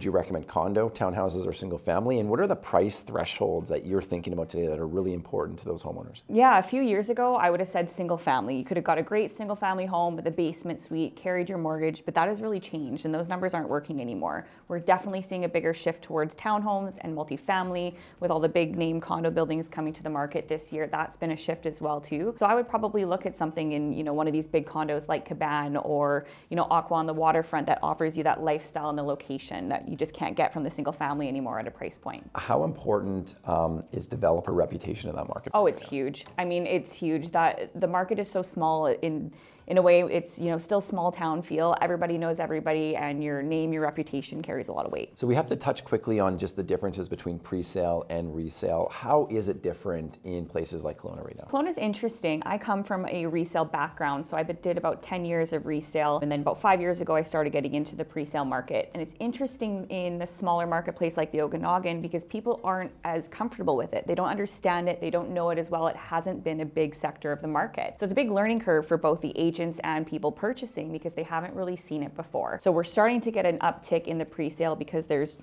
Would you recommend condo, townhouses, or single family? And what are the price thresholds that you're thinking about today that are really important to those homeowners? Yeah, a few years ago, I would have said single family. You could have got a great single family home with a basement suite, carried your mortgage, but that has really changed and those numbers aren't working anymore. We're definitely seeing a bigger shift towards townhomes and multifamily with all the big name condo buildings coming to the market this year. That's been a shift as well too. So I would probably look at something in, one of these big condos like Caban or, Aqua on the waterfront that offers you that lifestyle and the location that you just can't get from the single family anymore at a price point. How important is developer reputation in that market? Oh, it's huge. I mean, it's huge that the market is so small in a way. It's, still small town feel. Everybody knows everybody and your name, your reputation carries a lot of weight. So we have to touch quickly on just the differences between pre-sale and resale. How is it different in places like Kelowna right now? Kelowna is interesting. I come from a resale background, so I did about 10 years of resale, and then about 5 years ago I started getting into the pre-sale market. And it's interesting in the smaller marketplace like the Okanagan because people aren't as comfortable with it. They don't understand it. They don't know it as well. It hasn't been a big sector of the market. So it's a big learning curve for both the agents and people purchasing because they haven't really seen it before. So we're starting to get an uptick in the pre-sale because there's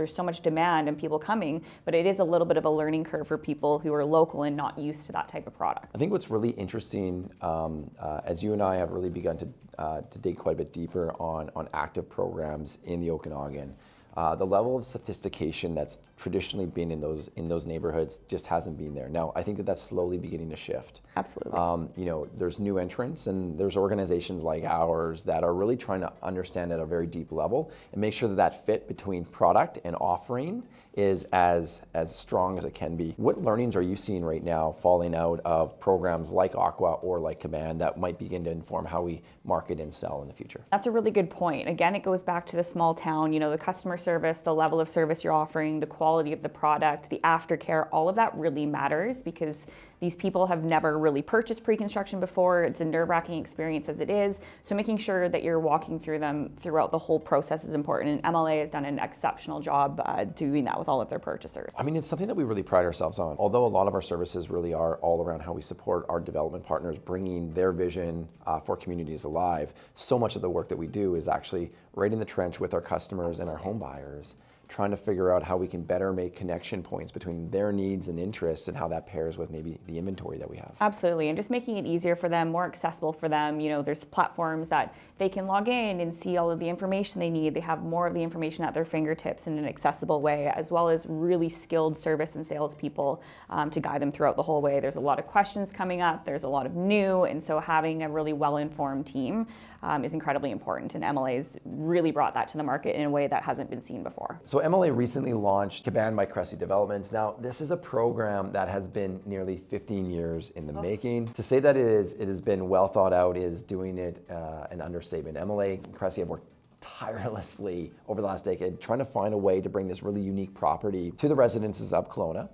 so much demand and people coming, but it is a little bit of a learning curve for people who are local and not used to that type of product. I think what's really interesting, as you and I have really begun to dig quite a bit deeper on active programs in the Okanagan, the level of sophistication that's traditionally been in those neighborhoods just hasn't been there. Now, I think that's slowly beginning to shift. Absolutely. There's new entrants and there's organizations like ours that are really trying to understand at a very deep level and make sure that fit between product and offering is as strong as it can be. What learnings are you seeing right now falling out of programs like Aqua or like Caban that might begin to inform how we market and sell in the future? That's a really good point. Again, it goes back to the small town, the customer service, the level of service you're offering, the quality of the product, the aftercare, all of that really matters because these people have never really purchased pre-construction before. It's a nerve-wracking experience as it is. So making sure that you're walking through them throughout the whole process is important. And MLA has done an exceptional job doing that with all of their purchasers. I mean, it's something that we really pride ourselves on. Although a lot of our services really are all around how we support our development partners, bringing their vision for communities alive, so much of the work that we do is actually right in the trench with our customers and our home buyers, trying to figure out how we can better make connection points between their needs and interests and how that pairs with maybe the inventory that we have. Absolutely, and just making it easier for them, more accessible for them. There's platforms that they can log in and see all of the information they need. They have more of the information at their fingertips in an accessible way, as well as really skilled service and sales people to guide them throughout the whole way. There's a lot of questions coming up, there's a lot of new, and so having a really well-informed team is incredibly important, and MLA's really brought that to the market in a way that hasn't been seen before. So MLA recently launched Caban by Cressy Developments. Now, this is a program that has been nearly 15 years in the making. To say that it has been well thought out is doing it an understatement. MLA and Cressy have worked tirelessly over the last decade trying to find a way to bring this really unique property to the residences of Kelowna.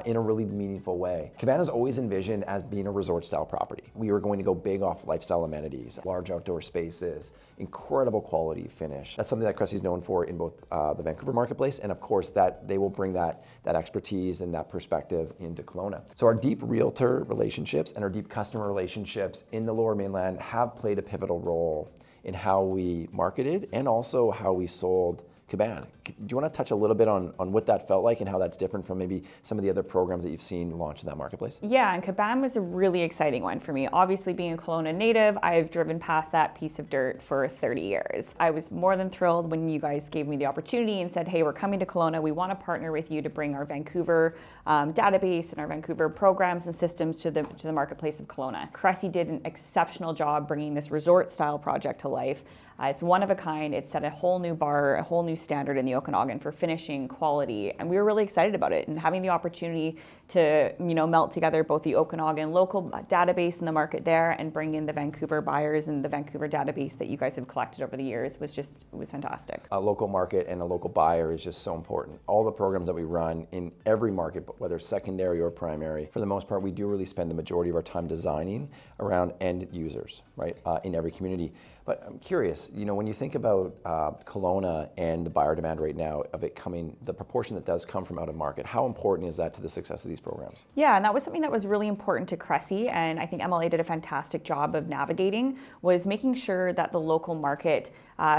In a really meaningful way. Caban is always envisioned as being a resort style property. We were going to go big off lifestyle amenities, large outdoor spaces, incredible quality finish. That's something that Cressy is known for in both the Vancouver marketplace, and of course that they will bring that expertise and that perspective into Kelowna. So our deep realtor relationships and our deep customer relationships in the Lower Mainland have played a pivotal role in how we marketed and also how we sold Caban. Do you want to touch a little bit on what that felt like and how that's different from maybe some of the other programs that you've seen launched in that marketplace? Yeah, and Caban was a really exciting one for me. Obviously, being a Kelowna native, I've driven past that piece of dirt for 30 years. I was more than thrilled when you guys gave me the opportunity and said, hey, we're coming to Kelowna. We want to partner with you to bring our Vancouver database and our Vancouver programs and systems to the marketplace of Kelowna. Cressy did an exceptional job bringing this resort-style project to life. It's one of a kind. It set a whole new bar, a whole new standard in the Okanagan for finishing quality, and we were really excited about it. And having the opportunity to melt together both the Okanagan local database in the market there and bring in the Vancouver buyers and the Vancouver database that you guys have collected over the years was fantastic. A local market and a local buyer is just so important. All the programs that we run in every market, whether secondary or primary, for the most part, we do really spend the majority of our time designing around end users, right, in every community. But I'm curious, curious, when you think about Kelowna and the buyer demand right now of it coming, the proportion that does come from out of market, how important is that to the success of these programs? Yeah, and that was something that was really important to Cressy, and I think MLA did a fantastic job of navigating, was making sure that the local market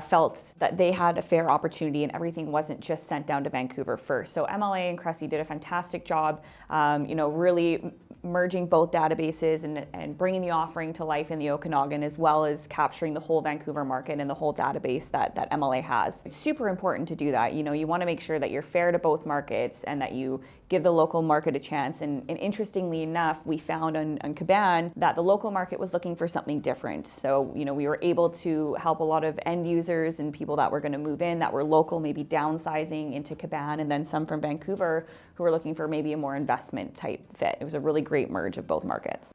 felt that they had a fair opportunity and everything wasn't just sent down to Vancouver first. So MLA and Cressy did a fantastic job, really merging both databases and bringing the offering to life in the Okanagan, as well as capturing the whole Vancouver market and the whole database that MLA has. It's super important to do that. You want to make sure that you're fair to both markets and that you give the local market a chance. And interestingly enough, we found on Caban that the local market was looking for something different. So, we were able to help a lot of end users and people that were going to move in that were local, maybe downsizing into Caban, and then some from Vancouver who were looking for maybe a more investment type fit. It was a really great merge of both markets.